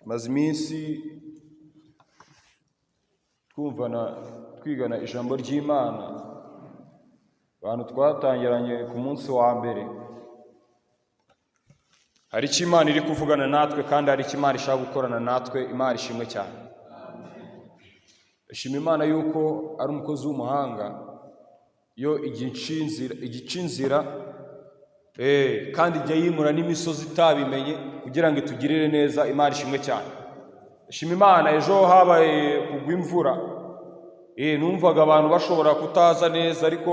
maze iminsi twigana ijambo ry'Imana, abantu twatangiranye ku munsi wa mbere. Hari icyo Imana iri kuvugana natwe kandi hari icyo Imana ishaka gukorana natwe. Imana ishimwe cyane. Ishima Imana yuko ari umukozi w'umuhanga, yo igica inzira kandi ijya yimura n'imisozi itabimenye kugira ngo itugirire neza. Imana ishimwe cyane. Ishima Imana, ejo habaye kugwa imvura, numvaga abantu bashobora kutaza neza, ariko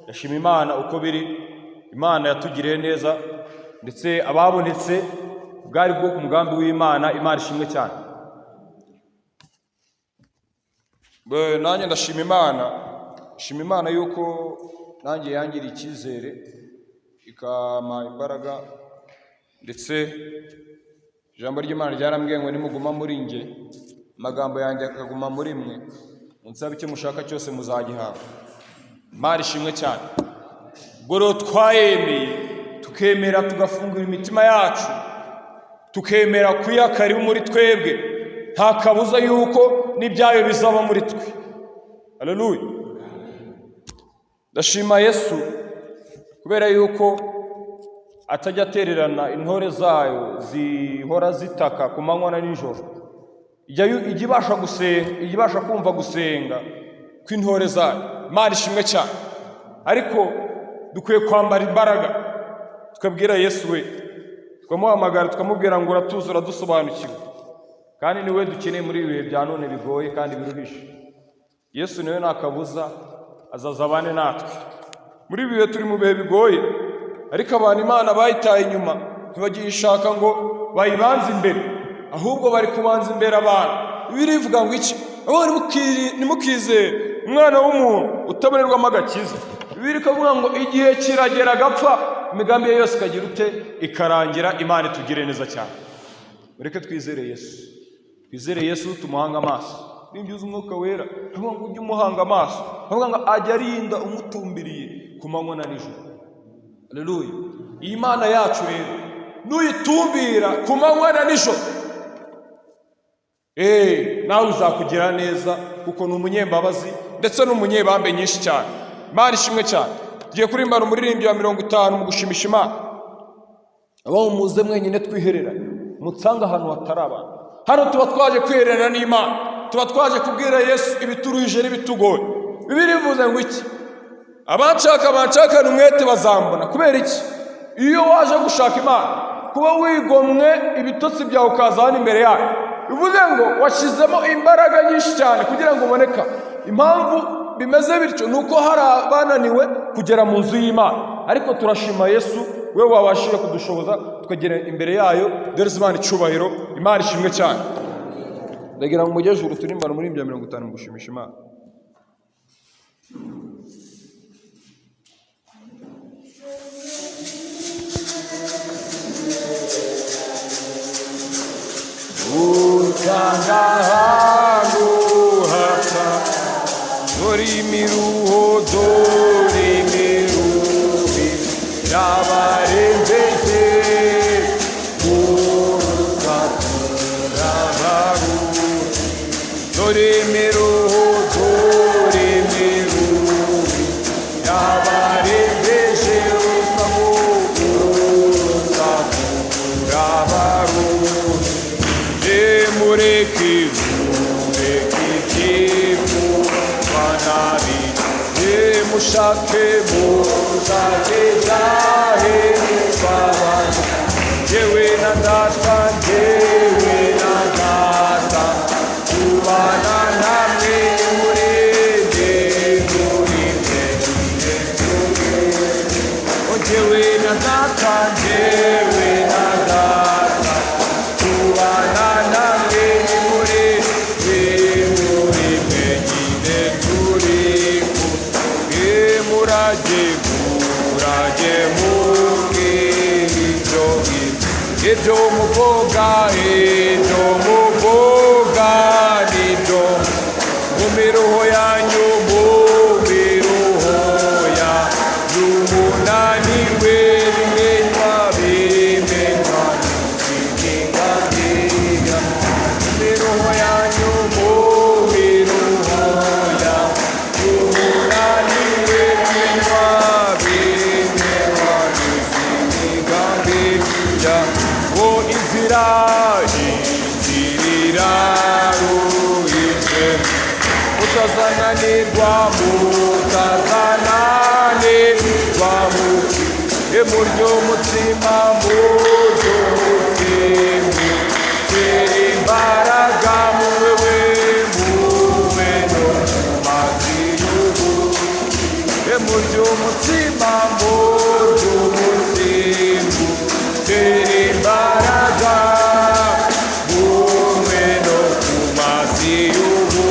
yashima Imana uko biri. Imana yatugiriye neza, ndetse ababonetse bwari bwo ku mugambi w'Imana. Imana ishimwe cyane. Nanjye ndashima Imana, shima Imana yuko nanjye yangiriye icyizere, ikampa imbaraga, ndetse ijambo ry'Imana ryarambwiye ngo nimuguma muri nge, amagambo yanjye akaguma muri mwe, munsaba icyo mushaka cyose muzagihabwa. Imana ishimwe cyane. Ubwo rero twayemeye, tukemera tugafungura imitima yacu, tukemera kuyakaribu muri twebwe, nta kabuza yuko n'ibyayo bizaba muri twe. Haleluya. Ndashima Yesu kubera yuko atajya atererana intore zayo zihora zitaka ku manywa na nijoro. Ijya ibasha kumva gusenga kw'intore zayo. Imana ishimwe cyane. Ariko dukwiye kwambara imbaraga, tukabwira Yesu we, tukamuhamagara, tukamubwira ngo uratuzi, uradusobanukiwe, kandi niwe dukeneye muri ibi bihe bya none bigoye kandi biruhishe. Yesu niwe nta kabuza azaza abane natwe muri ibi bihe. Turi mu bihe bigoye, ariko abantu Imana bayitaye inyuma, ntibagishaka ngo bayibanze imbere, ahubwo bari kubanza imbere abantu. Bibiliya ivuga ngo iki? Nimukizere umwana w'umuntu utabonerwamo agakiza. Bibiliya ikavuga ngo igihe kiragera agapfa, imigambi ye yose ikagira ute? Ikarangira. Imana itugire neza cyane. Mureke twizere Yesu, twizere Yesu, tumuhanga amaso. Nimbyuza umwuka wera, avuga ngo ujye umuhanga amaso, avuga ngo ajya arinda umutumbiriye ku manywa na nijoro. Haleluya. Iyi Mana yacu rero nuyitumbira ku manywa na nijoro, nawe uzakugira neza, kuko ni umunyembabazi ndetse n'umunyebambe nyinshi cyane. Imana ishimwe cyane. Tugiye kurimbana umuririmbyi wa 50 mu gushimisha Imana. Abo muze mwenyine twihereranye, mutsanga ahantu hatari abantu. Hano tuba twaje kwihererana n'Imana, tuba twaje kubwira Yesu ibituruhije n'ibitugoye. Bibiliya ivuze ngo iki? Abanshaka n'umwete bazambona. Kubera iki? Iyo waje gushaka Imana, kuba wigomwe ibitotsi byawe ukaza hano imbere yayo, bivuze ngo washyizemo imbaraga nyinshi cyane kugira ngo uboneka. Impamvu bimeze bityo nuko hari abananiwe kugera mu nzu y'Imana, ariko turashima Yesu, we wabashije kudushoboza tukagera imbere yayo. Dore Imana icubahiro. Imana ishimwe cyane. Ndagira ngo mujyejuru turimbana muri 50 mu gushimisha Imana. Utangahangu hata dori miruho yabarembeze urutaharu dori miruho yabarembeze urutaharu mureke wanari mushake muzagezahe babana jewe na data tubana namwe murenge jewe na data tubana namwe murenge murage ibyo muvuga nibyo mu miruho yanyu, mu miruho yanyu munaniwe bimenywa bimenywa n'inginga rwamutazananirwa muryo mutima muryo mutima tera imbaraga muwewe muwe no mumazi y'ubu muryo mutima muryo mutima tera imbaraga muwe no mumazi y'ubu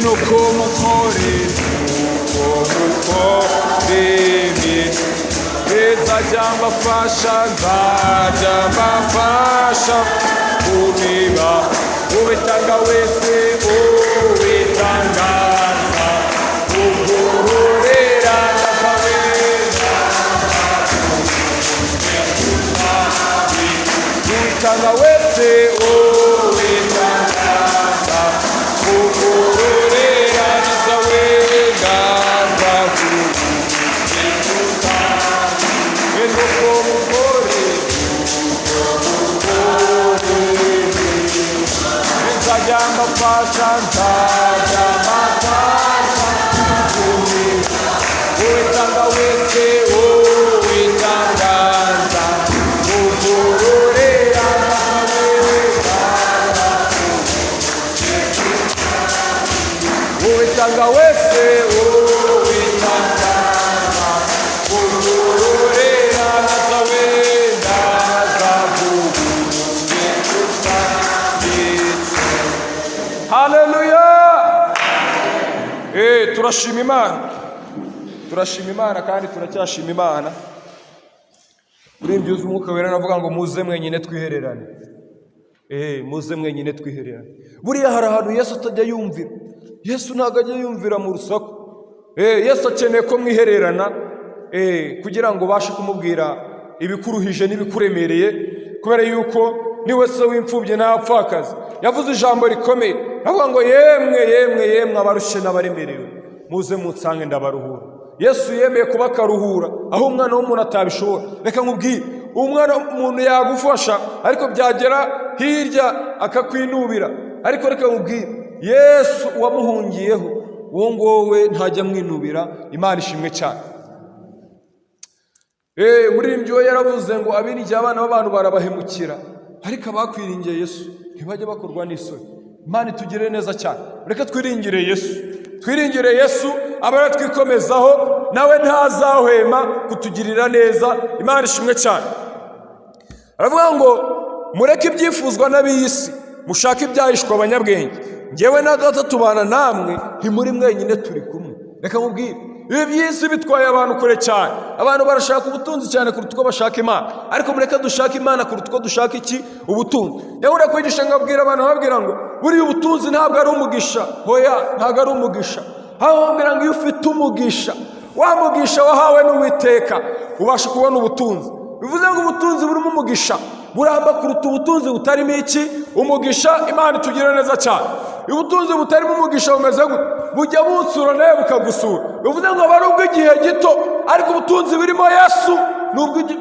nuko mukore nzajya mbafasha kubiba ubitanga wese ubitangaza ugororera ubitanga wese ubitangaza ugororera nzajya mbafasha ubitanga wese ubitangaza ugororera ubitanga wese ubitangaza ugororera Haleluya! Turashima Imana kandi turacyashima Imana. Urimbye uzi Umwuka Wera navuga ngo muze mwenyine twihererane. Muze mwenyine twihererane. Buriya hari ahantu Yesu atajya yumvira. Yesu ntabwo ajya yumvira mu rusaku. Yesu akeneye ko mwihererana kugira ngo ubashe kumubwira ibikuruhije n'ibikuremereye, kubera yuko niwe se w'imfubyi n'abapfakazi. Yavuze ijambo rikomeye avuga ngo yemwe abarushe n'abaremerewe muze munsange ndabaruhura. Yesu yemeye kuba akaruhura aho umwana w'umuntu atabishobora. Reka nkubwire, umwana w'umuntu yagufasha ariko byagera hirya akakwinubira, ariko reka nkubwire, Yesu wamuhungiyeho uwo ngowe ntajya mwinubira. Imana ishimwe cyane. Umuririmbyi we yaravuze ngo abiringiye abana b'abantu barabahemukira, ariko abakwiringiye Yesu ntibajya bakorwa n'isoni. Imana itugirire neza cyane. Reka twiringire Yesu abara twikomezaho, nawe ntazahwema kutugirira neza. Imana ishimwe cyane. Aravuga ngo mureke ibyifuzwa n'ab'iy'isi, mushake ibyahishwa abanyabwenge. Njyewe na Data tubana namwe, ntimuri mwenyine turi kumwe. Reka nkubwire, ibi by'isi bitwaye abantu kure cyane. Abantu barashaka ubutunzi cyane kuruta uko bashaka Imana, ariko mureke dushaka Imana kuruta uko dushaka iki? Ubutunzi. Yahura kwigisha ngabwira abantu, babwira ngo buriya ubutunzi ntabwo ari umugisha. Hoya, ntabwo ari umugisha. Aho babwira ngo iyo ufite umugisha, wa mugisha wahawe n'Uwiteka, ubasha kubona ubutunzi. Bivuze ngo ubutunzi burimo umugisha buramba kuruta ubutunzi butarimo iki? Umugisha. Imana itugirire neza cyane. Ubutunzi butarimo umugisha bumeze gute? Bujya bunsura nawe bukagusura. Bivuze ngo aba ari ubw'igihe gito, ariko ubutunzi burimo Yesu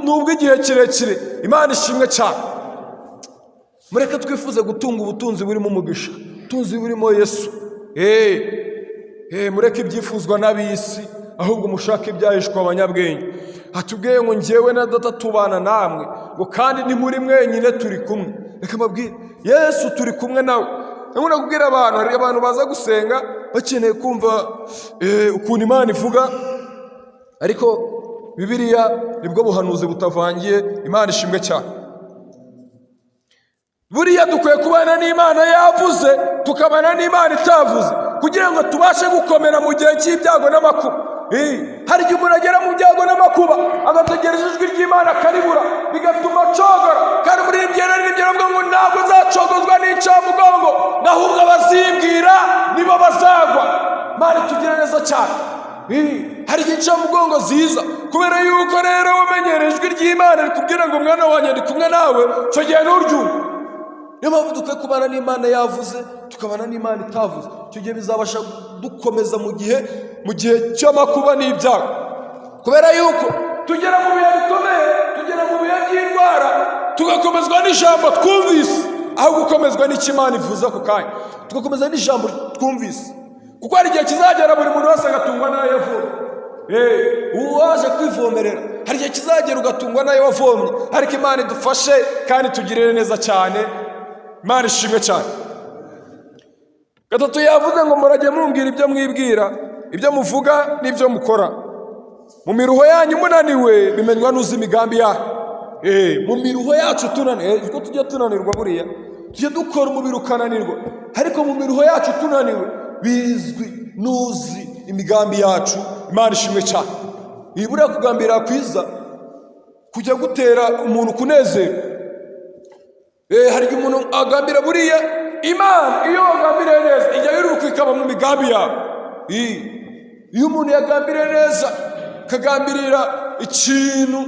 ni ubw'igihe kirekire. Imana ishimwe cyane. Mureke twifuze gutunga ubutunzi burimo umugisha, ubutunzi burimo Yesu. Mureke ibyifuzwa n'ab'isi, ahubwo mushake ibyahishwa abanyabwenge. Hatubwiye ngo njyewe na Data tubana namwe, ngo kandi ntimuri mwenyine turi kumwe. Reka mbabwire, Yesu turi kumwe nawe. Nkunda kubwira abantu, hari abantu baza gusenga bakeneye kumva ukuntu Imana ivuga, ariko Bibiliya nibwo buhanuzi butavangiye. Imana ishimwe cyane. Buriya dukwiye kubana n'Imana yavuze, tukabana n'Imana itavuze, kugira ngo tubashe gukomera mu gihe cy'ibyago n'amakuba. Hari igihe umuntu agera mu byago n'amakuba agategereza ijwi ry'Imana akaribura, bigatuma acogora. Kandi muri ibi byera avuga ngo ntabwo uzacogozwa n'incamugongo, ahubwo abazibwira nibo bazagwa. Imana itugirire neza cyane. Hari igihe incamugongo ziza, kubera yuko rero wamenyereye ijwi ry'Imana rikubwira ngo mwana wanjye ndi kumwe nawe, icyo gihe nturyumve. Niyo mpamvu dukwiye kubana n'Imana yavuze, tukabana n'Imana itavuze. Icyo gihe bizabasha dukomeza mu gihe cy'amakuba n'ibyago, kubera yuko tugera mu bihe bikomeye, tugera mu bihe by'indwara, tugakomezwa n'ijambo twumvise, aho gukomezwa n'icyo Imana ivuze ako kanya. Tugakomeza n'ijambo twumvise. kuko hari igihe kizagera buri muntu wese agatungwa n'ayo yavomye. Uwaje kwivomerera hari igihe kizagera ugatungwa n'ayo wavomye, ariko Imana idufashe kandi tugirire neza cyane. Imana ishimwe cyane. Gatatu yavuze ngo murajye mumbwira ibyo mwibwira, ibyo muvuga n'ibyo mukora. Mu miruho yanyu munaniwe bimenywa n'uzi imigambi yayo. Mu miruho yacu tunaniwe, ubwo tujya tunanirwa buriya tujye dukora umubiri ukananirwa, ariko mu miruho yacu tunaniwe bizwi n'uzi imigambi yacu. Imana ishimwe cyane. Buriya kugambira kwiza kujya gutera umuntu kunezerwa. Hari igihe umuntu agambira buriya Imana, iyo agambiriye neza ijya yiruka ikaba mu migambi yawe. Iyo umuntu yagambiriye neza kagambirira ikintu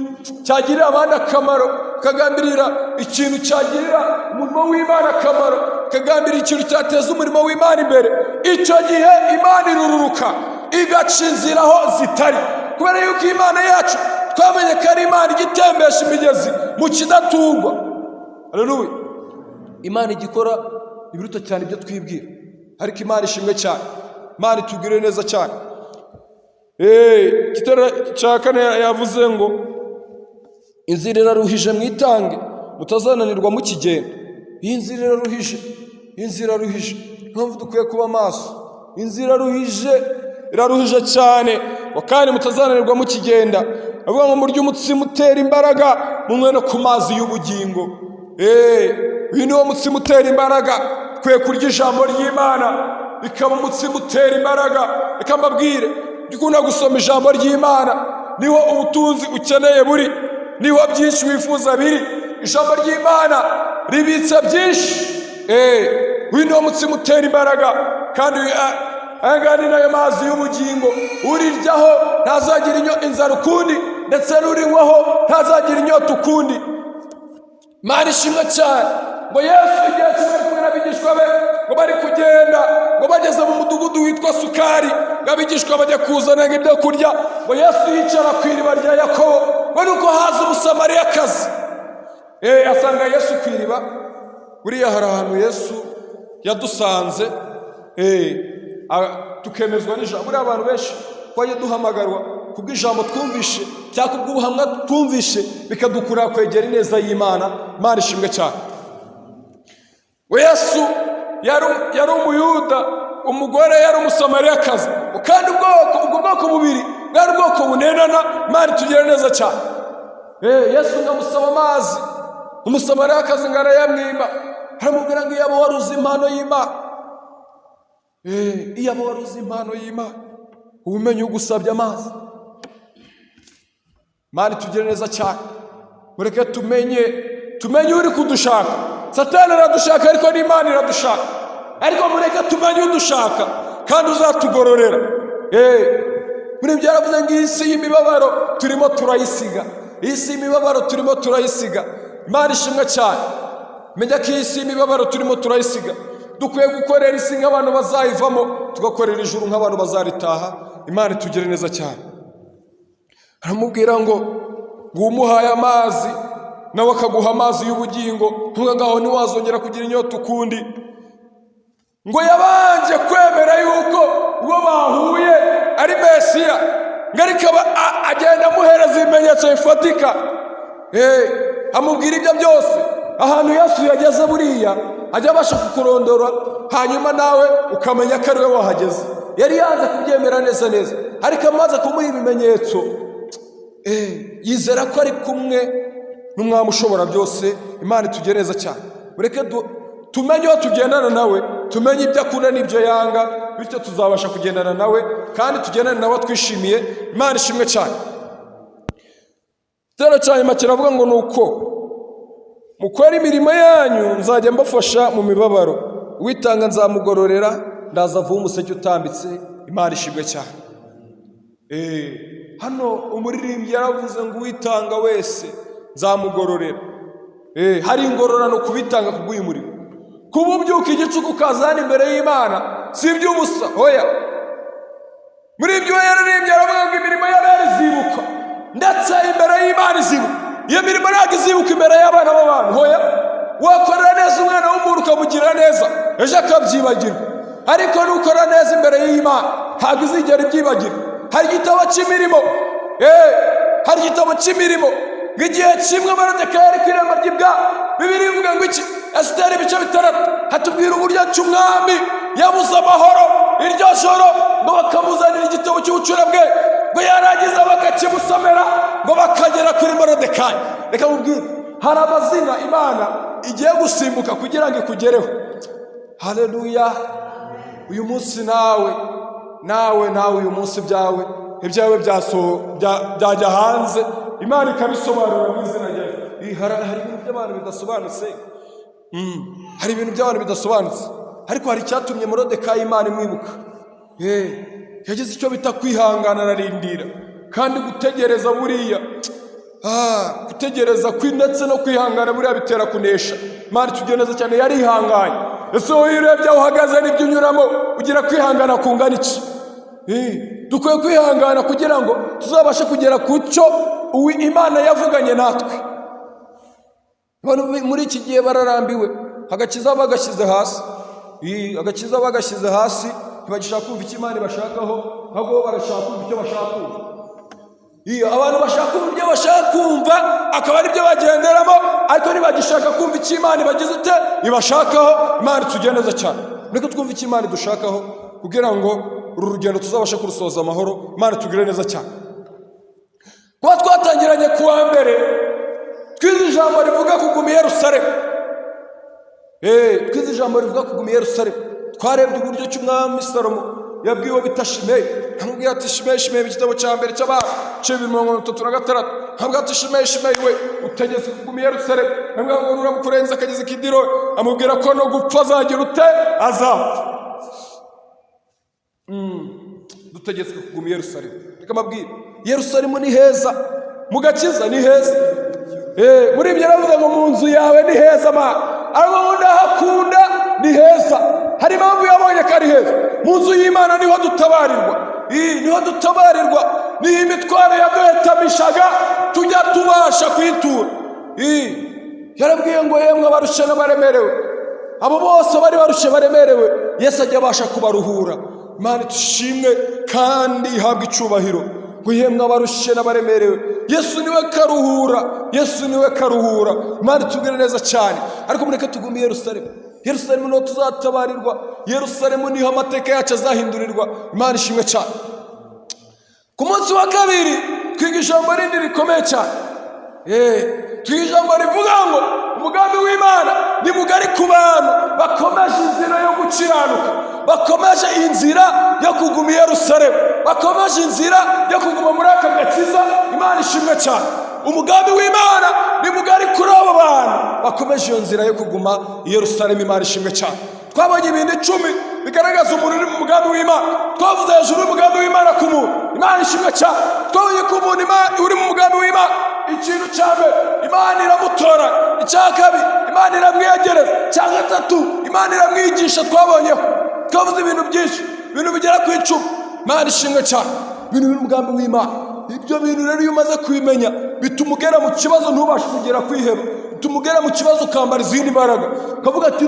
cyagirira abandi akamaro, kagambirira ikintu cyagirira umurimo w'Imana akamaro, kagambirira ikintu cyateza umurimo w'Imana imbere, icyo gihe Imana irururuka igaca inzira aho zitari, kubera yuko Imana yacu twamenye ko ari Imana igitembesha imigezi mu kidatungwa. Haleluya. Imana igikora ibiruta cyane ibyo twibwira, ariko Imana ishimwe cyane. Imana itugirire neza cyane. Kitara cya kane yavuze ngo inzira iraruhije mwitange mutazananirwa mukigenda. Iyi nzira iraruhije, inzira iraruhije, mpamvu dukwiye kuba maso. Inzira iraruhije cyane, kandi mutazananirwa mukigenda. Avuga ngo murye umutsima utera imbaraga, munywe no ku mazi y'ubugingo. Uyu ni wo mutsima utera imbaraga. Twe kurya ijambo ry'Imana bikaba umutsima utera imbaraga. Reka mbabwire, dukunda gusoma ijambo ry'Imana, niho ubutunzi ukeneye buri, niho byinshi wifuza biri. Ijambo ry'Imana ribitse byinshi. Uyu ni wo mutsima utera imbaraga, kandi aya ni nayo mazi y'ubugingo. Uriryaho ntazagira inzara ukundi, ndetse n'urinywaho ntazagira inyota ukundi. Imana ishimwe cyane. Ngo Yesu igihe kimwe ari kumwe n'abigishwa be, ngo bari kugenda, ngo bageze mu mudugudu witwa Sukari, ngo abigishwa bajya kuzana ibyo kurya, ngo Yesu yicara ku iriba rya Yakobo, ngo nuko haza umusamariyakazi. Asanga Yesu ku iriba. Buriya hari ahantu Yesu yadusanze, tukemezwa n'ijambo. Buriya abantu benshi twajya duhamagarwa kubw'ijambo twumvishe cyangwa kubw'ubuhamwa twumvishe, bikadukurura kwegera ineza y'Imana. Imana ishimwe cyane. Yesu yari umuyuda, umugore yari umusamariyakazi, kandi ubwo bwoko bubiri bwari ubwoko bunenana. Imana itugirire neza cyane. Yesu ngamusaba amazi, umusamariyakazi ngo arayamwima, aramubwira ngo iyaba wari uzi impano y'Imana, iyaba wari uzi impano y'Imana ubumenyi ugusabye amazi. Imana itugirire neza cyane. Mureke tumenye uri kudushaka. Satani aradushaka, ariko n'Imana iradushaka. Ariko mureke tumenye udushaka kandi uzatugororera. Muri ibyo yaravuze ngo iyi si y'imibabaro turimo turayisiga. Iyi si y'imibabaro turimo turayisiga. Imana ishimwe cyane. Menya ko iyi si y'imibabaro turimo turayisiga. Dukwiye gukorera isi nk'abantu bazayivamo, tugakorera ijuru nk'abantu bazaritaha. Imana itugire neza cyane. Aramubwira ngo umuhaye amazi nawe akaguha amazi y'ubugingo, ntuga ngaho ntiwazongera kugira inyota ukundi. Ngo yabanje kwemera yuko uwo bahuye ari Mesiya, ngo ariko agenda amuhereza ibimenyetso bifatika. Amubwira ibyo byose. Ahantu Yesu yageze buriya ajya abasha kukurondora, hanyuma nawe ukamenya ko ari we wahageze. Yari yanze kubyemera neza, ariko amaze kumuha ibimenyetso, yizera ko ari kumwe n'Umwami ushobora byose. Imana itugire neza cyane. Mureke tumenye aho tugendana nawe, tumenye ibyo akunda n'ibyo yanga, bityo tuzabasha kugendana nawe kandi tugendane nawe twishimiye. Imana ishimwe cyane. Igitero cya nyuma kiravuga ngo nuko mukora imirimo yanyu nzajya mbafasha mu mibabaro, uwitanga nzamugororera, ndaza vuba umuseke utambitse. Imana ishimwe cyane. Hano umuririmbyi yaravuze ngo uwitanga wese nzamugororera. Hari ingororano kubitanga kubw'uyu murimo. Kuba ubyuka igicuku ukazana imbere y'Imana si iby'ubusa, hoya. Muri ibyo yaririmbye aravuga ngo imirimo y'abera izibuka, ndetse imbere y'Imana izibuka. Iyo mirimo ntabwo izibuka imbere y'abana b'abantu, hoya. Wakorera neza umwana w'umuntu ukamugirira neza, ejo akabyibagirwa. ariko nukora neza imbere y'Imana ntabwo izigera ibyibagira. Hari igitabo cy'imirimo, hari igitabo cy'imirimo nk'igihe kimwe Moridekayi ari ku irembo ry'ibwami, Bibiliya ivuga ngo iki? Esiteri ibice 6 hatubwira uburyo ki umwami yabuze amahoro iryo joro, ngo bakamuzanira igitabo cy'ubucurabwe, ngo yarangiza bakakimusomera, ngo bakagera kuri Moridekayi. Reka mubwire, hari amazina Imana igiye gusimbuka kugira ngo ikugereho. Haleluya. Uyu munsi nawe uyu munsi ibyawe byajya hanze, Imana ikabisobanura mu izina ryayo. Hari ibintu by'abantu bidasobanutse, hari ibintu by'abantu bidasobanutse, ariko hari icyatumye Moridekayi Imana imwibuka. Yagize icyo bita kwihangana, ararindira. Kandi gutegereza buriya, gutegereza ndetse no kwihangana buriya bitera kunesha. Imana tugeneza cyane, yarihanganye. Ese wowe urebye aho uhagaze n'ibyo unyuramo, ugira kwihangana kungana iki? Dukwiye kwihangana kugira ngo tuzabashe kugera ku cyo Imana yavuganye natwe. Muri iki gihe bararambiwe, agakiza bagashyize hasi. Agakiza bagashyize hasi, ntibagishaka kumva icyo Imana ibashakaho, ahubwo barashaka kumva icyo bashaka kumva. Abantu bashaka kumva ibyo bashaka kumva, akaba ari byo bagenderamo, ariko ntibagishaka kumva icyo Imana ibagize ute ibashakaho. Imana tugeneza cyane, niko twumva icyo Imana idushakaho kugira ngo uru rugendo tuzabashe kurusoza amahoro. Imana tugire neza cyane. Kuba twatangiranye kuwa mbere twize ijambo rivuga kuguma i Yerusalemu. Twize ijambo rivuga kuguma i Yerusalemu. Twarebye uburyo cy'umwami Salomo yabwiwe bita Shimeyi. Amubwira ati Shimeyi, igitabo cya mbere cy'Abami 36. Amubwira ati Shimeyi we utegetse kuguma i Yerusalemu. Amubwira ngo uramukurenza akageze Kidiro, amubwira ko no gupfa azagira ute azapfa. Dutegetse kuguma i Yerusalemu. Reka mabwire, Yerusalemu ni heza, mu gakiza ni heza. Muri ibyo navuze ngo mu nzu yawe ni heza Mana, ariko ngo ndahakunda ni heza. Hari impamvu yabonye ko ari heza. Mu nzu y'Imana niho dutabarirwa, niho dutabarirwa. Niho imitwaro yaduhetamishaga tujya tubasha kwitura. Yarabwiye ngo yemwe abarushe n'abaremerewe, abo bose bari barushe baremerewe, Yesu ajya abasha kubaruhura. Imana tushimwe kandi ihabwe icyubahiro. Ngo yemwe abarushe n'abaremerewe, Yesu niwe karuhura, Yesu niwe karuhura. Imana tugire neza cyane, ariko mureke tugume i Yerusalemu. Yerusalemu niho tuzatabarirwa, Yerusalemu niho amateka yacu azahindurirwa. Imana ishimwe cyane. Ku munsi wa kabiri twiga ijambo rindi rikomeye cyane. Twiga ijambo rivuga ngo umugambi w'Imana ni mugari ku bantu bakomeje inzira yo gukiranuka, bakomeje inzira yo kuguma i Yerusalemu, bakomeje inzira yo kuguma muri aka gakiza. Imana ishimwe cyane. Umugambi w'Imana ni mugari kuri abo bantu bakomeje iyo nzira yo kuguma i Yerusalemu. Imana ishimwe cyane. Twabonye ibintu 10 bigaragaza umuntu uri mu mugambi w'Imana. Twavuze hejuru y'umugambi w'Imana ku muntu. Imana ishimwe cyane. Twabonye ko umuntu uri mu mugambi w'Imana, ikintu cya mbere Imana iramutora, icya kabiri Imana iramwegereza, icya gatatu Imana iramwigisha. Twavuze ibintu byinshi, ibintu bigera ku 10. Imana ishimwe cyane. Ibintu biri mu mugambi w'Imana. Ibyo bintu rero iyo umaze kubimenya bituma ugera mu kibazo ntubashe kugera kwiheba, bituma ugera mu kibazo ukambara izindi mbaraga, ukavuga ati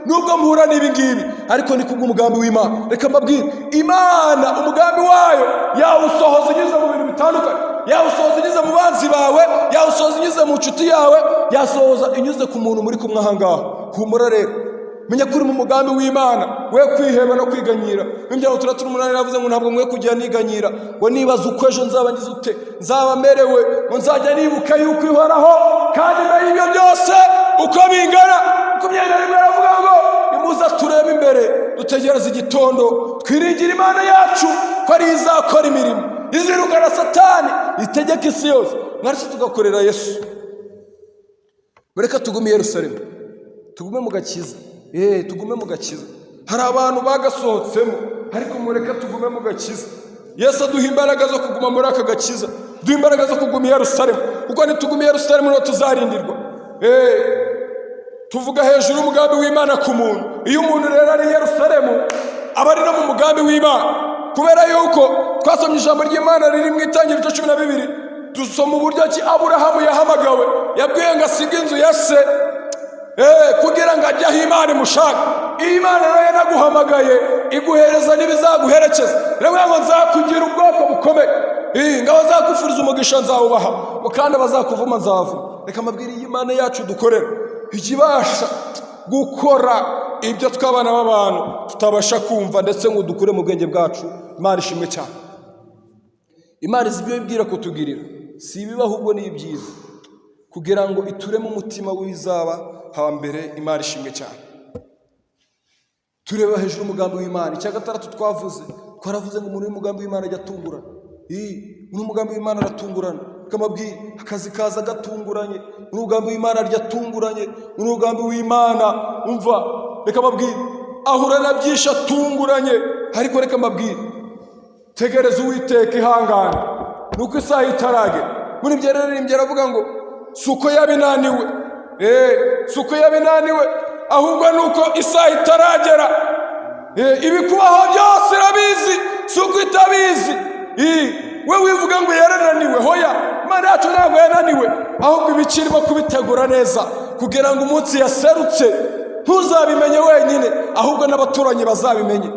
nubwo mpura n'ibi ngibi ariko ni kubw'umugambi w'Imana. Reka mbabwire, Imana umugambi wayo yawusohoza unyuze mu bintu bitandukanye, yawusohoza unyuze mu banzi bawe, yawusohoza unyuze mu nshuti yawe, yasohoza inyuze ku muntu muri kumwe aha ngaha. Humura rero, menya kuri mu mugambi w'Imana, we kwiheba no kwiganyira. Imbyaro 38 yavuze ngo ntabwo mwe kujya niganyira, ngo nibaza uko ejo nzaba ngize ute, nzaba merewe, ngo nzajya nibuka yuko ihoraho kandi nayo ibyo byose uko bingana. 21 aravuga ngo nimuza turebe imbere, dutegereze igitondo, twiringira Imana yacu ko ari izakora imirimo izirukana Satani itegeka isi yose, mwaretse tugakorera Yesu. Mureka tugume i Yerusalemu, tugume mu gakiza. Tugume mu gakiza. Hari abantu bagasohotsemo, ariko mureka tugume mu gakiza. Yesu aduha imbaraga zo kuguma muri aka gakiza, duha imbaraga zo kuguma i Yerusalemu, kuko nituguma i Yerusalemu niho tuzarindirwa. Tuvuga hejuru y'umugambi w'Imana ku muntu. Iyo umuntu rero ari i Yerusalemu, aba ari no mu mugambi w'Imana, kubera yuko twasomye ijambo ry'Imana riri mu Itangiriro 12. Dusoma uburyo ki Aburahamu yahamagawe, yabwiye ngo asige inzu ya se kugira ngo ajye aho Imana imushaka. iyi Imana rero yanaguhamagaye iguhereza n'ibizaguherekeza. Rero ngo nzakugira ubwoko bukomeye, ngabo zakufuriza umugisha nzawubaha, kandi abazakuvuma nzavuma. Reka mbabwire iyi Imana yacu dukorera ikibasha gukora ibyo tw'abana b'abantu tutabasha kumva ndetse ngo dukure mu bwenge bwacu. Imana ishimwe cyane. Imana izi ibyo ibwira kutugirira si ibiba ahubwo ni ibyiza, kugira ngo ituremo umutima w'izaba hambere. Imana ishimwe cyane. Tureba hejuru umugambi w'Imana. Icya gatandatu twaravuze ngo umuntu w'umugambi w'Imana ajya atungurana. Umuntu w'umugambi w'Imana aratungurana. Kamabwira akazi kaza gatunguranye. Umugambi w'Imana arya atunguranye. Umugambi w'Imana umva, reka mabwira ahura na byinshi atunguranye. Ariko reka mabwira tegereza Uwiteka ihangane, nuko isaha itaragera. Muri ibyo rero aravuga ngo suko yabinaniwe, suko yabinaniwe, ahubwo nuko isaha itaragera. Ibikubaho byose irabizi, suko itabizi. We wivuga ngo yarananiwe, hoya, Imana yacu ntabwo yananiwe, ahubwo ibikirimo kubitegura neza kugira ngo umunsi yaserutse ntuzabimenye wenyine, ahubwo n'abaturanyi bazabimenye.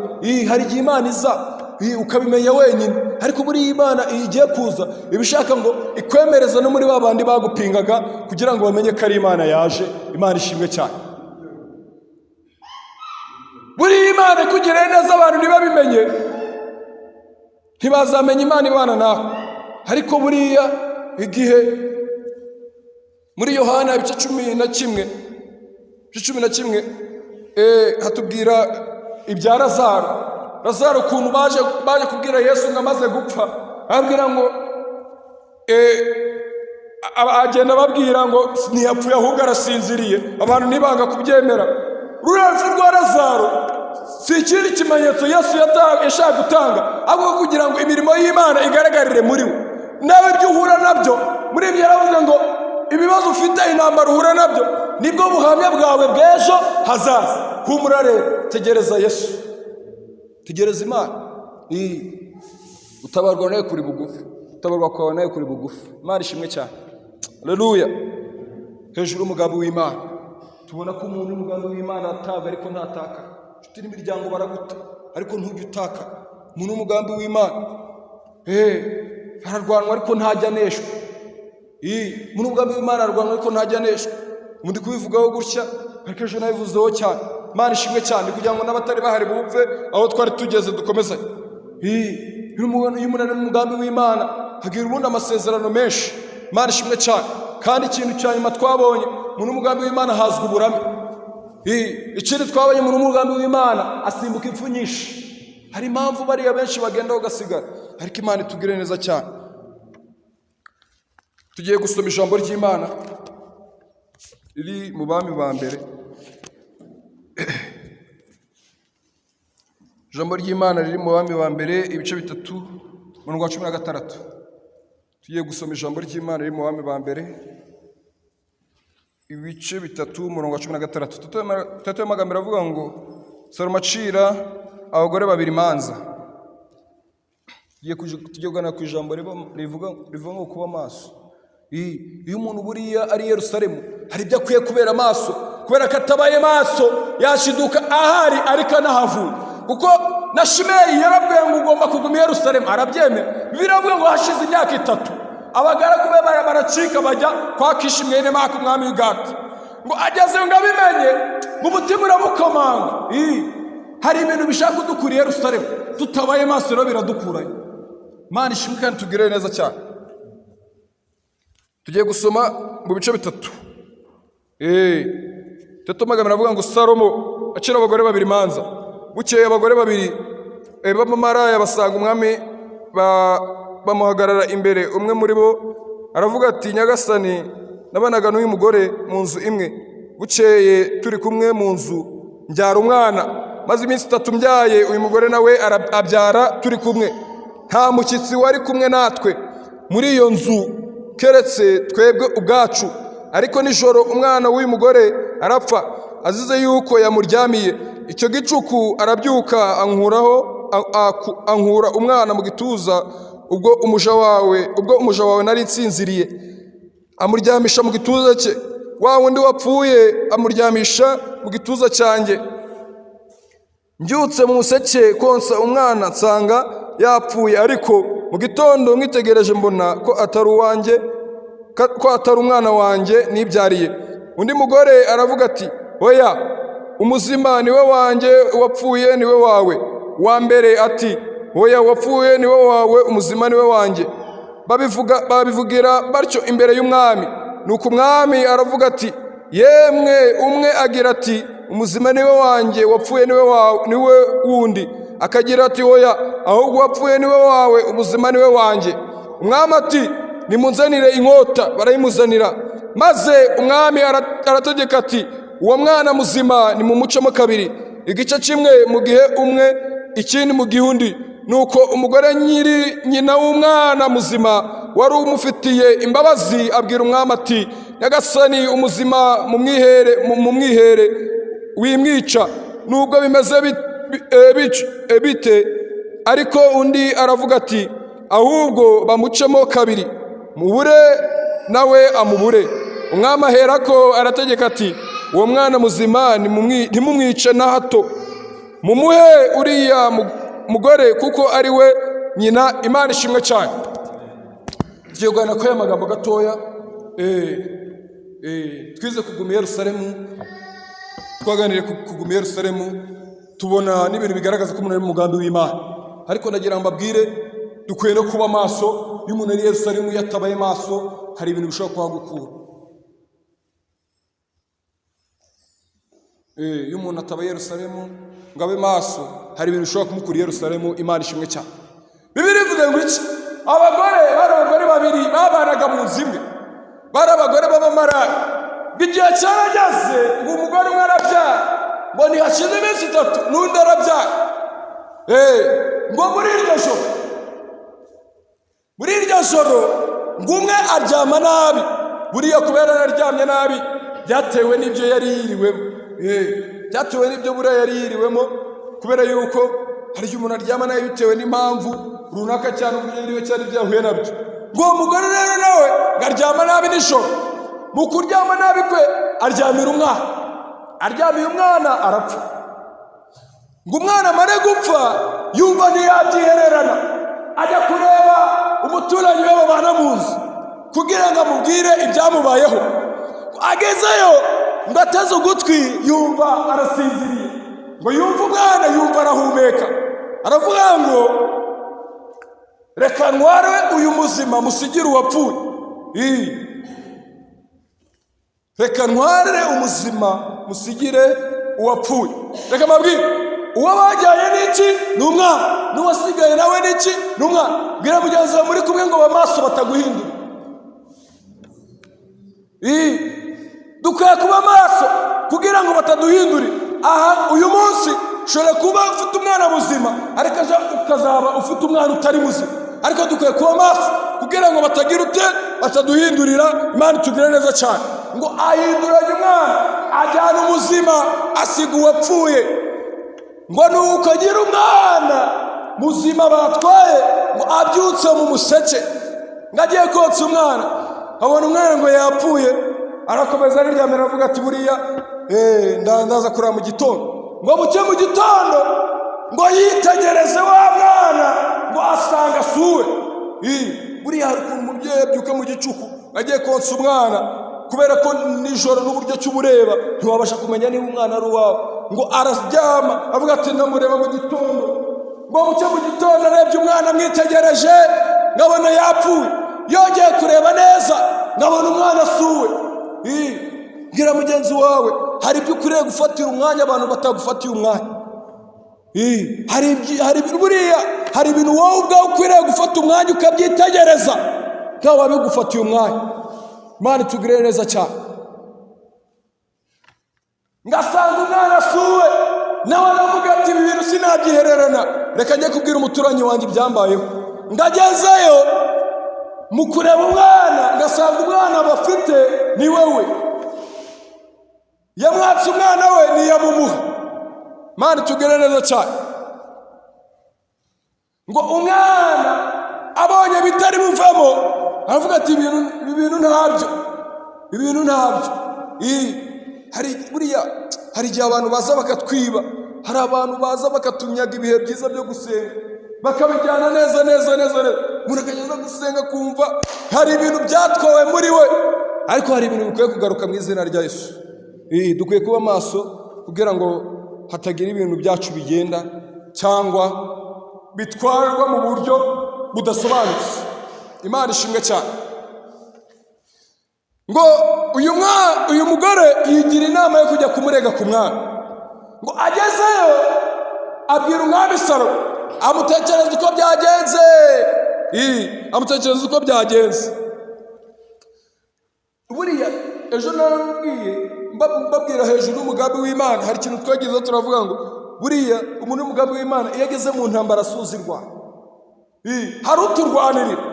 Hari igihe Imana iza ukabimenya wenyine, ariko muri iyi Imana igiye kuza ibishaka ngo ikwemereza no muri babandi bagupingaga kugira ngo bamenye ko ari Imana yaje. Imana ishimwe cyane. Muri iyi Imana kugira neza abantu ntibabimenye, ntibazamenya Imana ibana nawe. Ariko buriya igihe muri Yohana ibice 11 hatubwira ibya Lazaro ukuntu baje kubwira Yesu ngo amaze gupfa. Ababwira ngo agenda babwira ngo ntiyapfuye ahubwo arasinziriye. Abantu ntibanga kubyemera. Urupfu rwa Lazaro si ikindi kimenyetso Yesu yashaka gutanga, ahubwo kugira ngo imirimo y'Imana igaragarire muri we. Nawe ibyo uhura nabyo muri ibyo yaravuze ngo ibibazo ufite, intambara uhura nabyo, nibwo buhamya bwawe bw'ejo hazaza. Humura rero, tegereza Yesu, tegereza Imana. Utabarwa nawe kuri bugufi, utabarwa kwawe nawe kuri bugufi. Imana ishimwe cyane. Haleluya. Hejuru umugambi w'Imana tubona ko umuntu umugambi w'Imana ataga ariko ntataka. Nshuti n'imiryango baraguta ariko ntujya utaka. Umuntu umugambi w'Imana ararwanwa ariko ntajya aneshwa. Umuntu umugambi w'Imana ararwanwa ariko ntajya aneshwa. Mundi kubivugaho gutya ariko ejo nabivuzeho cyane. Imana ishimwe cyane kugira ngo n'abatari bahari bupfe aho twari tugeze dukomeze. Iyo umuntu ari mu mugambi w'Imana hagira ubundi amasezerano menshi. Imana ishimwe cyane. Kandi ikintu cya nyuma twabonye, umuntu w'umugambi w'Imana hazwa uburame. Ikindi twabonye, umuntu w'umugambi w'Imana asimbuka impfu nyinshi. Hari impamvu bariya benshi bagenda bagasigara, ariko Imana itugire neza cyane. Tugiye gusoma ijambo ry'Imana riri mu Bami ba mbere. Ijambo ry'Imana riri mu Bami ba mbere ibice 3:16. Tugiye gusoma ijambo ry'Imana riri mu Bami ba mbere ibice 3:16. Tatu y'amagambo avuga ngo Salomo acira abagore 2 imanza. Tugiye kugana ku ijambo rivuga ngo kuba maso. Iyo umuntu buriya ari Yerusalemu hari ibyo akwiye kubera amaso, kubera ko atabaye maso yashiduka ahari ariko anahavuye. Kuko na Shimeyi yarabwiye ngo ugomba kuguma i Yerusalemu, arabyemera. Biravuga ngo hashize imyaka 3 abagaragu be baracika bajya kwa Kishi mwene Maka umwami w'Igati. Ngo ageze ngo abimenye mu mutima uramukomanga. Hari ibintu bishaka kudukura i Yerusalemu, tutabaye maso rero biradukurayo. Imana ishimwe kandi tugire neza cyane. Tugiye gusoma mu bice 3. Tatu amagambo avuga ngo Salomo acira abagore 2 imanza. Bukeye abagore 2 b'abamaraya basanga umwami bamuhagarara imbere. Umwe muri bo aravuga ati, Nyagasani, nabanaga n'uyu mugore mu nzu imwe. Bukeye turi kumwe mu nzu mbyara umwana, maze iminsi 3 mbyaye. Uyu mugore nawe abyara turi kumwe, nta mushyitsi wari kumwe natwe muri iyo nzu keretse twebwe ubwacu. Ariko nijoro umwana w'uyu mugore arapfa, azize yuko yamuryamiye. Icyo gicuku arabyuka ankura umwana mu gituza, ubwo umuja wawe nari nsinziriye, amuryamisha mu gituza cye. Wa wundi wapfuye amuryamisha mu gituza cyanjye. mbyutse mu museke konsa umwana nsanga yapfuye, ariko mu gitondo nkitegereje mbona ko atari uwanjye, ko atari umwana wanjye nibyariye. Undi mugore aravuga ati oya, umuzima niwe wanjye, uwapfuye niwe wawe. Uwa mbere ati oya, uwapfuye niwe wawe, umuzima niwe wanjye. Babivugira batyo imbere y'umwami. Nuko umwami aravuga ati yemwe. Umwe agira ati umuzima niwe wanjye, uwapfuye niwe wundi. Akagira ati oya, ahubwo uwapfuye niwe wawe, umuzima niwe wanjye. Umwami ati nimunzanire inkota. Barayimuzanira. Maze umwami arategeka ati uwo mwana muzima nimumucemo kabiri, igice kimwe mu gihe umwe, ikindi mu gihe undi. Nuko umugore nyina w'umwana muzima wari umufitiye imbabazi abwira umwami ati nyagasani, umuzima mumwihere wimwica, nubwo bimeze bite. Ariko undi aravuga ati ahubwo bamucemo kabiri, mubure nawe amubure. Umwami aherako arategeka ati uwo mwana muzima ntimumwice na hato, mumuhe uriya mugore kuko ari we nyina. Imana ishimwe cyane. Tugiye kuganira ko aya magambo gatoya. Twize kuguma i Yerusalemu, twaganiriye kuguma i Yerusalemu, tubona n'ibintu bigaragaza ko umuntu ari mu mugambi w'Imana. Ariko nagira ngo mbabwire dukwiye no kuba maso. Iyo umuntu ari i Yerusalemu yatabaye maso, hari ibintu bishobora kuhagukura. Iyo umuntu atabaye i Yerusalemu ngo abe maso, hari ibintu bishobora kumukura i Yerusalemu. Imana ishimwe cyane. Bibiliya ivuga ngo iki? Bari abagore babiri babanaga mu nzu imwe, bari abagore b'abamaraya. Igihe cyarageze ngo umugore umwe arabyara, ngo ntihashize iminsi 3 n'undi arabyara. Ngo muri iryo joro ngo umwe aryama nabi. Buriya kubera yararyamye nabi byatewe n'ibyo yari yiriwemo. Byatewe n'ibyo buriya yari yiriwemo, kubera yuko hari igihe umuntu aryama nabi bitewe n'impamvu runaka cyane uburyo yiriwe cyane byahuye nabyo. Ngo uwo mugore rero nawe ngaryama nabi nijoro. Mu kuryama nabi kwe aryamiye umwana arapfa. Ngo umwana amare gupfa yumva ntiyabyihererana, ajya kureba umuturanyi we babana mu nzu kugira ngo amubwire ibyamubayeho. Agezeyo ngo ateze ugutwi yumva arasinziriye, ngo yumva umwana, yumva arahumeka. Aravuga ngo reka ntware uyu muzima musigire uwapfuye. Reka ntware umuzima musigire uwapfuye. Reka mbabwire, uwo bajyanye n'iki? Ni umwana. N'uwasigaye nawe n'iki? Ni umwana. Bwira mugenzi wawe muri kumwe ngo bamaso bataguhindura. Dukwiye kuba maso kugira ngo bataduhindure. Aha uyu munsi ushobora kuba ufite umwana muzima, ariko ukazaba ufite umwana utari muzima. Ariko dukwiye kuba maso kugira ngo batagira bataduhindurira. Imana itugire neza cyane. Ngo ahinduranye umwana, ajyana umuzima, asiga uwapfuye. Ngo nuko agira umwana muzima batwaye, ngo abyutse mu museke, ngo agiye konsa umwana, abona umwana ngo yapfuye. Arakomeza ariryamira avuga ati buriya ndaza kurara mu gitondo. Ngo buke mu gitondo ngo yitegereze wa mwana, ngo asanga suwe. Buriya hari ukuntu umubyeyi abyuka mu gicuku agiye konsa umwana, kubera ko nijoro n'uburyo cy'ubureba ntiwabasha kumenya niba umwana ari uwawe. Ngo araryama avuga ati ndamureba mu gitondo. Ngo buke mu gitondo arebye umwana, amwitegereje ngabona yapfuye. Yongeye kureba neza ngabona umwana suwe. Bwira mugenzi wawe, hari ibyo ukwiriye gufatira umwanya abantu batagufatiye umwanya. Hari ibintu wowe ubwawe ukwiriye gufata umwanya ukabyitegereza nkaho wabigufatiye umwanya. Imana itugirire neza cyane. Ngasanga umwana asuwe, nawe aravuga ati ibi bintu sinabyihererana, reka njye kubwira umuturanyi wanjye ibyambayeho. Ngagezeyo mu kureba umwana, ngasanga umwana bafite ni wewe. Yamwatse umwana we ntiyamumuha. Imana itugirire neza cyane. Ngo umwana abonye bitari buvamo, aravuga ati ibintu ntabyo. Hari igihe abantu baza bakatwiba, hari abantu baza bakatunyaga ibihe byiza byo gusenga, bakabijyana neza. Umuntu akageza gusenga kumva hari ibintu byatwawe muri we, ariko hari ibintu bikwiye kugaruka mu izina rya Yesu. Dukwiye kuba maso kugira ngo hatagira ibintu byacu bigenda cyangwa bitwarwa mu buryo budasobanutse. Imana ishimwe cyane. Ngo uyu mugore yigira inama yo kujya kumurega ku mwami. Ngo agezeyo abwira umwami Salomo, amutekereza uko byagenze. Amutekereza uko byagenze. Buriya ejo narabwiye mbabwira hejuru y'umugambi w'Imana, hari ikintu twagize turavuga ngo buriya umuntu w'umugambi w'Imana iyo ageze mu ntambara asuzirwa, hari uturwanirira.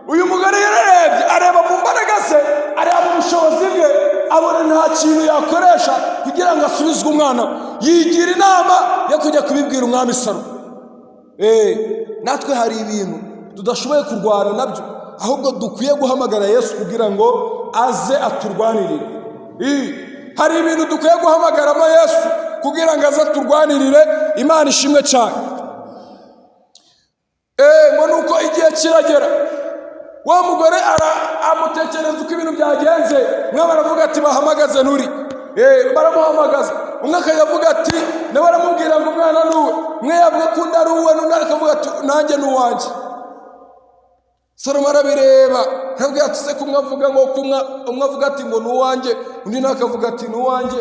Uyu mugore yararebye, areba mu mbaraga ze, areba mu bushobozi bwe, abona nta kintu yakoresha kugira ngo asubizwe umwana, yigira inama yo kujya kubibwira umwami Salomo. Natwe hari ibintu tudashoboye kurwana nabyo, ahubwo dukwiye guhamagara Yesu kugira ngo aze aturwanirire. Hari ibintu dukwiye guhamagaramo Yesu kugira ngo aze aturwanirire. Imana ishimwe cyane. Ngo nuko igihe kiragera, wa mugore amutekereza uko ibintu byagenze. Umwe baravuga ati bahamagaze Nuri, baramuhamagaza. Umwe akavuga ati nawe aramubwira ngo umwana nuwe. Umwe yavuga ko undi ari uwe, n'undi akavuga ati nanjye ni uwanjye. Salomo arabireba, aravuga ati se kumwe avuga ngo umwe avuga ati ngo ni uwanjye, undi nawe akavuga ati ni uwanjye.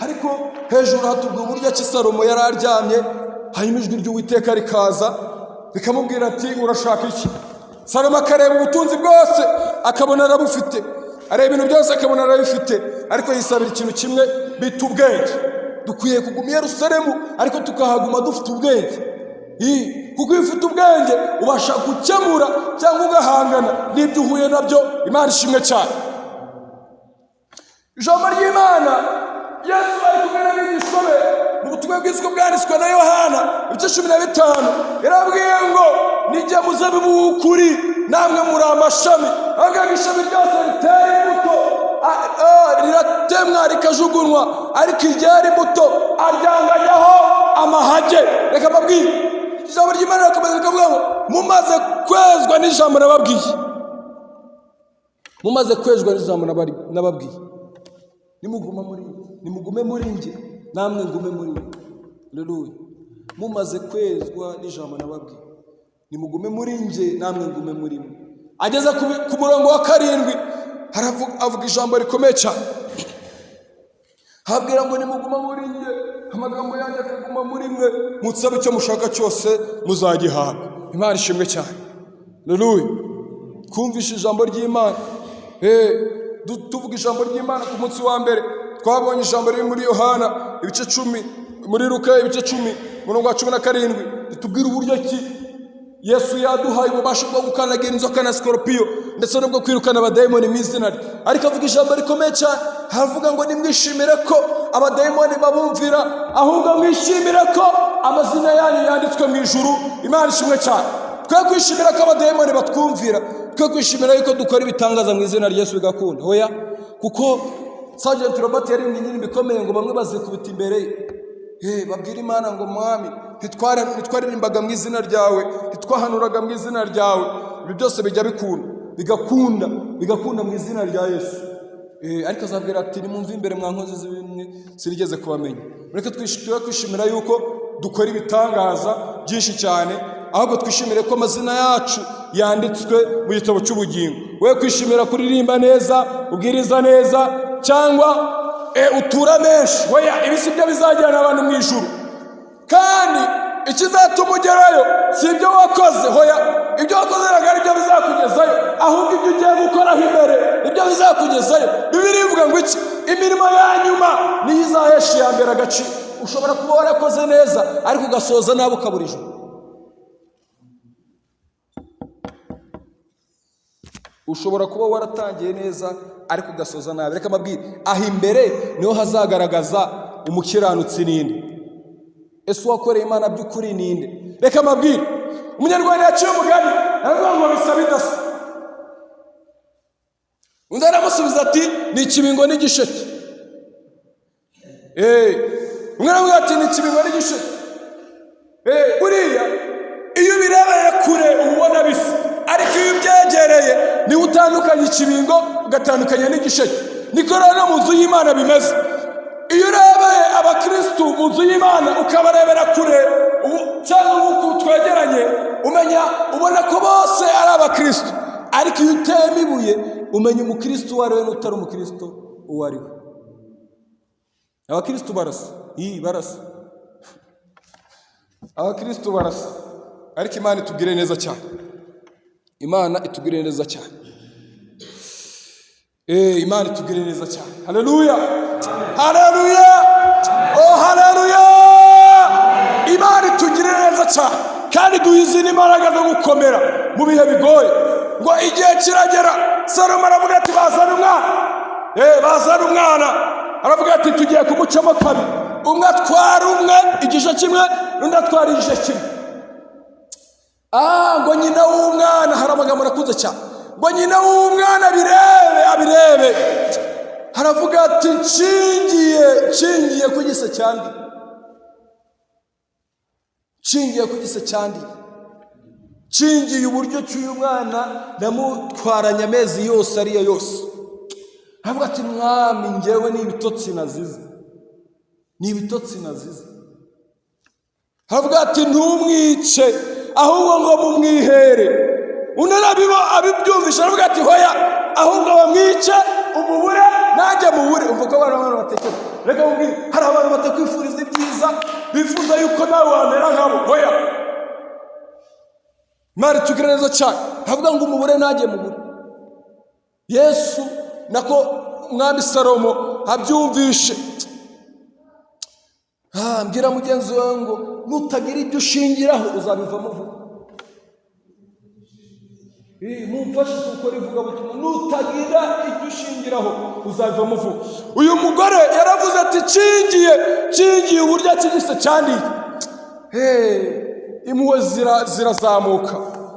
Ariko hejuru hatubwira uburyo ki Salomo yari aryamye, hanyuma ijwi ry'Uwiteka rikaza rikamubwira ati urashaka iki? Salomo akareba ubutunzi bwose akabona arabufite, areba ibintu byose akabona arabifite, ariko yisabira ikintu kimwe, bita ubwenge. Dukwiye kuguma i Yerusalemu ariko tukahaguma dufite ubwenge. Kuko iyo ufite ubwenge ubasha gukemura cyangwa ugahangana n'ibyo uhuye nabyo. Imana ishimwe cyane. Ijambo ry'Imana, Yesu ari kumwe n'abigishwa be mu butumwa bwiza bwanditswe na Yohana ibice 15, yarabwiye ngo nijya muzabibu w'ukuri, namwe muri amashami. Agaga ishami ryose riteye imbuto riratemwa rikajugunywa, ariko iryera imbuto aryanganyaho amahage. Reka mbabwire, ijambo ry'Imana rirakomeza rikavuga ngo mumaze kwezwa n'ijambo nababwiye. Mumaze kwezwa n'ijambo nababwiye, nimugume muri njye namwe ngume muri mwe. Haleluya. Mumaze kwezwa n'ijambo nababwiye, nimugume muri njye namwe ngume muri mwe. Ageze ku murongo wa 7 avuga ijambo rikomeye cyane. Habwira ngo nimuguma muri njye, amagambo yanjye akaguma muri mwe, mutsabe icyo mushaka cyose muzagihabwa. Imana ishimwe cyane. Haleluya. Kumvisha ijambo ry'Imana. Tuvuga ijambo ry'Imana ku munsi wa mbere twabonye ijambo riri muri Yohana ibice 10, muri Luka ibice 10 murongo wa 17, ritubwira uburyo ki Yesu yaduhaye ububasha bwo gukanagira inzoka na skorpiyo ndetse no kwirukana abadayimoni mu izina rye. Ariko avuga ijambo rikomeye cyane, havuga ngo nimwishimire ko abadayimoni babumvira, ahubwo mwishimire ko amazina yanyu yanditswe mu ijuru. Imana ishimwe cyane. Twe kwishimira ko abadayimoni batwumvira, twe kwishimira yuko dukora ibitangaza mu izina rya Yesu bigakunda. Hoya, kuko Sergeant Robert yari nyinyi bikomeye ngo bamwe bazikubita imbere ye, babwira Imana ngo mwami ntitwaririmbaga mu izina ryawe, ntitwahanuraga mu izina ryawe. Ibi byose bijya bigakunda mu izina rya Yesu. Ariko azabwira ati nimumve imbere mwankozi z'ibimwe sinigeze kubamenya. Mureke twishimira yuko dukora ibitangaza byinshi cyane, ahubwo twishimire ko amazina yacu yanditswe mu gitabo cy'ubugingo. We kwishimira kuririmba neza, ubwiriza neza, cyangwa utura menshi, weya ibisi byo bizajyana abantu mu ijuru. Kandi ikizatuma ugerayo si ibyo wakoze, hoya ibyo wakoze ntabwo ari byo bizakugezayo, ahubwo ibyo ugiye gukoraho imbere ibyo bizakugezayo. Bibiliya ivuga ngo iki? Imirimo ya nyuma niyo izahesha iya mbere agaciro. Ushobora kuba warakoze neza ariko ugasoza nabi ukabura ijuru. Ushobora kuba waratangiye neza ariko ugasoza nabi. Reka mbabwire, aho imbere niho hazagaragaza umukiranutsi ninde, ese wakoreye Imana by'ukuri ninde. Reka mbabwire, umunyarwanda yaciye umugani aravuga ngo bisa bidasa. Undi aramusubiza ati ni ikibingo n'igisheke. umwe aravuga ati ni ikibingo n'igisheke. Buriya iyo ubirebeye kure uba ubona bisa, ariko iyo ubyegereye niwe utandukanya ikibingo ugatandukanya n'igisheke. Niko rero no mu nzu y'Imana bimeze. Iyo urebeye abakristu mu nzu y'Imana ukabarebera kure cyangwa nk'uko twegeranye, ubona ko bose ari abakristu, ariko iyo utema ibuye umenya umukristu uwo ari we n'utari umukristu uwo ari we. Abakristu barasa, barasa, abakristu barasa, ariko Imana itugire neza cyane. Imana itugire neza cyane. Imana itugire neza cyane. Haleluya, haleluya, oh haleluya. Imana itugire neza cyane, kandi duhizine imbaraga zo gukomera mu bihe bigoye. Ngo igihe kiragera, Salomo aravuga ati bazana umwana. Bazana umwana, aravuga ati tugiye kumucamo kabiri, umwe atwara umwe igice kimwe, undi atwara igice kimwe. Ngo nyina w'umwana, hari amagambo nakuze cyane, ngo nyina w'umwana abirebe, haravuga ati nshingiye ku gise cyandi, nshingiye ku gise cyandi, nshingiye uburyo cy'uyu mwana namutwaranye amezi yose ariyo yose. Haravuga ati mwami, njyewe ni ibitotsi nazize, ni ibitotsi nazize. Haravuga ati ntumwice, ahubwo ngo mumwihere. Undi abibyumvisha aravuga ati hoya, ahubwo bamwice umubure nanjye mubure. Umva ko abantu batekera, reka mubwire, hari abantu batakwifuriza ibyiza, bifuza yuko nawe wamera nkabo. Hoya, Imana itugire neza cyane. Havuga ngo umubure nanjye mubure. Yesu nako umwami Salomo abyumvishe, mbwira mugenzi wawe ngo nutagira ibyo ushingiraho uzabivamo vuba. Mumfashe gukora ivugabutumwa, nutagira ibyo ushingiraho uzabivamo vuba. Uyu mugore yaravuze ati nshingiye uburyo akigise cyandiye. Impuhwe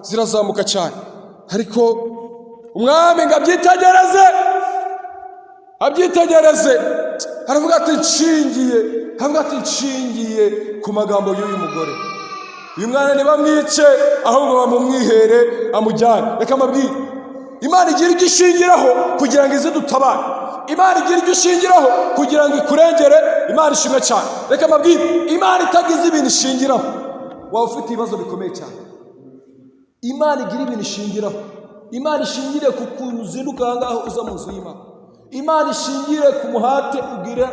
zirazamuka cyane, ariko umwami ngo abyitegereze, aravuga ati nshingiye ku magambo y'uyu mugore. Uyu mwana ntibamwice, ahubwo bamumwihere amujyane. Reka mbabwire, Imana igira ibyo ishingiraho kugira ngo ize dutabare. Imana igira ibyo ishingiraho kugira ngo ikurengere. Imana ishimwe cyane. Reka mbabwire, Imana itagize ibintu ishingiraho waba ufite ibibazo bikomeye cyane. Imana igira ibintu ishingiraho. Imana ishingire ku kuntu uzinduka aha ngaho uza mu nzu y'Imana. Imana ishingire ku muhate ugira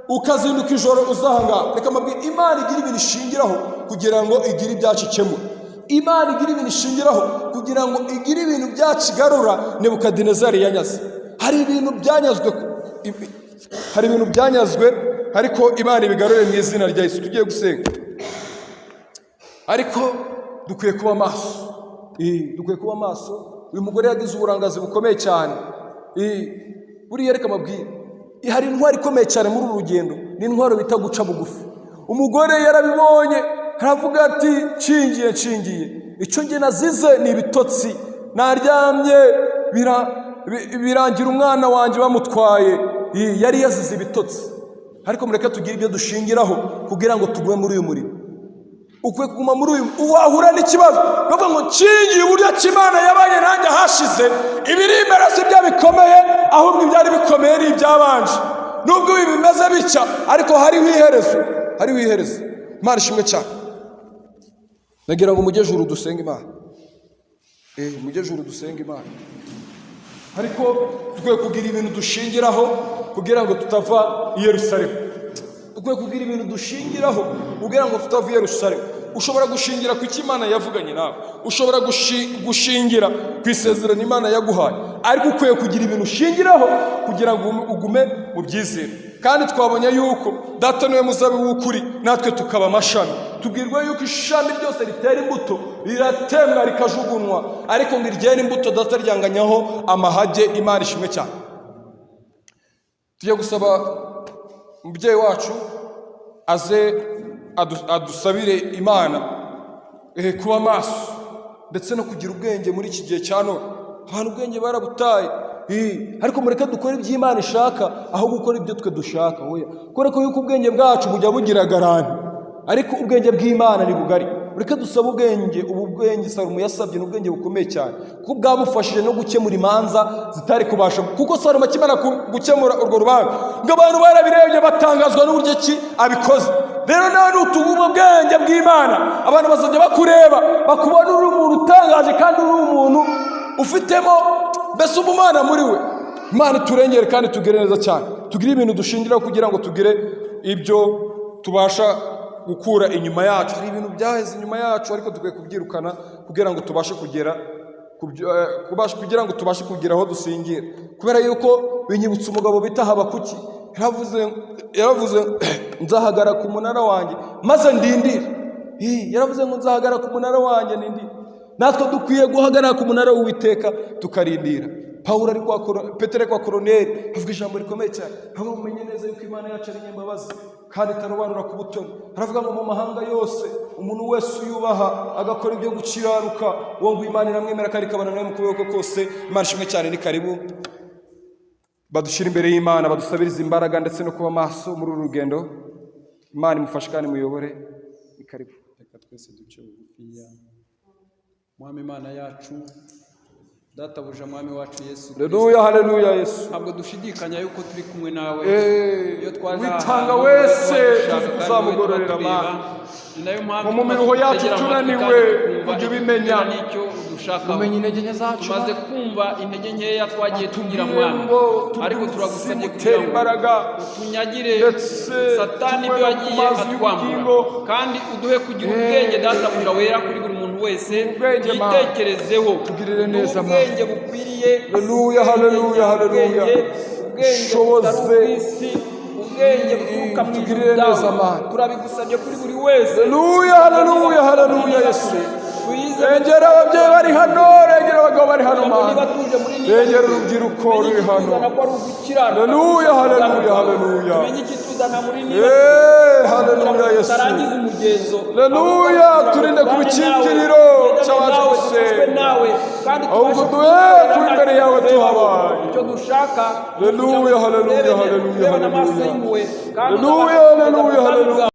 ukazinduka ijoro uza aha ngaho. Reka mbabwire, Imana igira ibintu ishingiraho kugira ngo igire ibyacu ikemura. Imana igira ibintu ishingiraho kugira ngo igire ibintu byacu igarura Nebukadinezari yanyaze. Hari ibintu byanyazwe, ariko Imana ibigarure mu izina rya Yesu. Tugiye gusenga, ariko dukwiye kuba maso. Dukwiye kuba maso. Uyu mugore yagize uburangazi bukomeye cyane. Buriya reka mbabwire, hari intwaro ikomeye cyane muri uru rugendo, ni intwaro bita guca bugufi. Umugore yarabibonye, haravuga ati nshingiye, icyo nge nazize ni ibitotsi, naryamye birangira umwana wanjye bamutwaye. Yari yazize ibitotsi. Ariko mureke tugire ibyo dushingiraho kugira ngo tugume muri uyu murimo. Ukwiye kuguma muri uyu, wahura n'ikibazo bavuga ngo nshingiye uburyo Imana yabaye nanjye hashize, ibiri imbere si byo bikomeye, ahubwo ibyari bikomeye ni ibyabanje. Nubwo ibi bimeze bitya, ariko hariho iherezo. Imana ishimwe cyane. Nagira ngo mujye juru dusenge Imana. Mujye juru dusenge Imana. Ariko dukwiye kugira ibintu dushingiraho kugira ngo tutava i Yerusalemu. Dukwiye kugira ibintu dushingiraho kugira ngo tutava i Yerusalemu. Ushobora gushingira ku cyo Imana yavuganye nawe, ushobora gushingira ku isezerano Imana yaguhaye, ariko ukwiye kugira ibintu ushingiraho kugira ngo ugume mu byizere. Kandi twabonye yuko Data niwe muzabibu w'ukuri, natwe tukaba amashami. Tubwirwa yuko ishami ryose ritera imbuto riratemwa rikajugunywa, ariko ngo iryera imbuto Data ryanganyaho amahage. Imana ishimwe cyane. Tugiye gusaba umubyeyi wacu aze adusabire Imana kuba maso ndetse no kugira ubwenge muri iki gihe cya none. Abantu ubwenge barabutaye, ariko mureke dukore ibyo Imana ishaka aho gukora ibyo twe dushaka. Kubera ko yuko ubwenge bwacu bujya bugira garanti, ariko ubwenge bw'Imana ni bugari. Mureke dusaba ubwenge. Ubu bwenge Salomo yasabye n'ubwenge bukomeye cyane, kuko bwamufashije no gukemura imanza zitari kubasha, kuko Salomo akimara gukemura urwo rubanza ngo abantu barabirebye batangazwa n'uburyo ki abikoze. Rero nawe nutuguba ubwenge bw'Imana, abantu bazajya bakureba bakubona uri umuntu utangaje kandi uri umuntu ufitemo mbese umumana muri we. Imana iturengere kandi tugire neza cyane, tugire ibintu dushingiraho kugira ngo tugire ibyo tubasha gukura inyuma yacu. Hari ibintu byaheze inyuma yacu, ariko dukwiye kubyirukana kugira ngo tubashe kugera kugira ngo tubashe kugera aho dusingira. Kubera yuko binyibutsa umugabo bita Habakuki. Yaravuze nzahagara ku munara wanjye maze ndindira. Yaravuze ngo nzahagara ku munara wanjye ndindira. Natwe dukwiye guhagarara ku munara w'Uwiteka tukarindira. Petero kwa Koroneli avuga ijambo rikomeye cyane, aho mumenye neza yuko Imana yacu ari nyembabazi kandi itarobanura ku butoni. Aravuga ngo mu mahanga yose umuntu wese uyubaha agakora ibyo gukiranuka, uwo ngo Imana iramwemera kandi ikabana nawe mu kuboko kose. Imana ishimwe cyane. Ni karibu badushyira imbere y'Imana, badusabiriza imbaraga ndetse no kuba maso muri uru rugendo. Imana imufashe kandi muyobore. Ni karibu. Reka twese duce bugufiya. Mwami Imana yacu, databuja mwami wacu Yesu Haleluya, haleluya Yesu. Ntabwo dushidikanya yuko turi kumwe nawe. Iyo witanga wese tuzamugororera Mana. Mu miruho yacu tunaniwe ujye ubimenya, umenya intege nke zacu. Tumaze kumva intege nkeya twagiye tugira mwami, ariko turagusabye kugira ngo utunyagire Satani ibyo yagiye atwambura, kandi uduhe kugira ubwenge databuja wera kuri buri muntu wese. Yitekerezeho, tugirire neza Mana. Ubwenge bukwiriye. Haleluya, haleluya, haleluya. Shoboze ubwenge buturuka mu ijuru ryawe. Turabigusabye kuri buri wese. Haleluya, haleluya, haleluya Yesu. Rengera ababyeyi bari hano, rengera abagabo bari hano Mana, rengera urubyiruko ruri hano. Haleluya, haleluya, haleluya. Haleluya Yesu. Haleluya, turinde ku bikingiriro cy'abantu bose, ahubwo duhe kuri imbere yawe tuhabaye. Haleluya, haleluya, haleluya, haleluya. Haleluya, haleluya, haleluya.